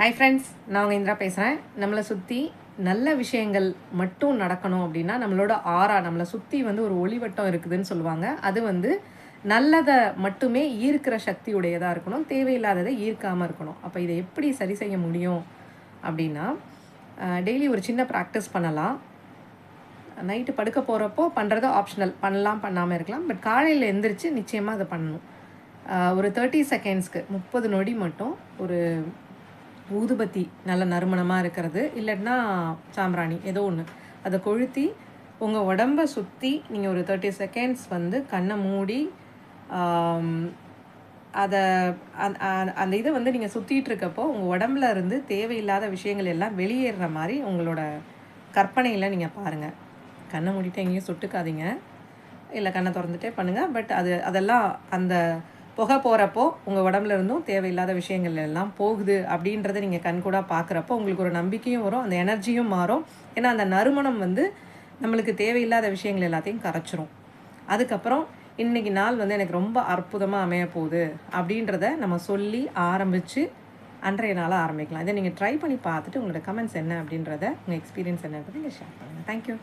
Hi friends, நான் உங்கள் இந்திரா பேசுகிறேன். நம்மளை சுற்றி நல்ல விஷயங்கள் மட்டும் நடக்கணும் அப்படின்னா நம்மளோட ஆரா நம்மளை சுற்றி வந்து ஒரு ஒளிவட்டம் இருக்குதுன்னு சொல்லுவாங்க. அது வந்து நல்லதை மட்டுமே ஈர்க்கிற சக்தி உடையதாக இருக்கணும், தேவையில்லாததை ஈர்க்காமல் இருக்கணும். அப்போ இதை எப்படி சரி செய்ய முடியும் அப்படின்னா, டெய்லி ஒரு சின்ன ப்ராக்டிஸ் பண்ணலாம். நைட்டு படுக்க போகிறப்போ பண்ணுறது ஆப்ஷனல், பண்ணலாம் பண்ணாமல் இருக்கலாம். பட் காலையில் எந்திரிச்சு நிச்சயமாக அதை பண்ணணும். ஒரு 30 செகண்ட்ஸ்க்கு 30 நொடி மட்டும் ஒரு ஊதுபத்தி நல்ல நறுமணமாக இருக்கிறது, இல்லைன்னா சாம்பிராணி ஏதோ ஒன்று, அதை கொளுத்தி உங்கள் உடம்பை சுற்றி நீங்கள் ஒரு 30 செகண்ட்ஸ் வந்து கண்ணை மூடி அதை அந்த இதை வந்து நீங்கள் சுற்றிட்டு இருக்கப்போ உங்கள் உடம்புல இருந்து தேவையில்லாத விஷயங்கள் எல்லாம் வெளியேறுற மாதிரி உங்களோட கற்பனையில் நீங்கள் பாருங்கள். கண்ணை மூடிட்டு எங்கேயும் சுட்டுக்காதீங்க, இல்லை கண்ணை திறந்துட்டே பண்ணுங்கள். பட் அதெல்லாம் அந்த புகை போகிறப்போ உங்கள் உடம்புல இருந்தும் தேவையில்லாத விஷயங்கள் எல்லாம் போகுது அப்படின்றத நீங்கள் கண்கூடாக பார்க்குறப்போ உங்களுக்கு ஒரு நம்பிக்கையும் வரும், அந்த எனர்ஜியும் மாறும். ஏன்னா அந்த நறுமணம் வந்து நம்மளுக்கு தேவையில்லாத விஷயங்கள் எல்லாத்தையும் கரைச்சிரும். அதுக்கப்புறம் இன்றைக்கி நாள் வந்து எனக்கு ரொம்ப அற்புதமாக அமைய போகுது அப்படின்றத நம்ம சொல்லி ஆரம்பித்து அன்றைய நாளாக ஆரம்பிக்கலாம். இதை நீங்கள் ட்ரை பண்ணி பார்த்துட்டு உங்களோட கமெண்ட்ஸ் என்ன அப்படின்றத, உங்கள் எக்ஸ்பீரியன்ஸ் என்னன்றதை நீங்கள் ஷேர் பண்ணுங்கள். தேங்க்யூ.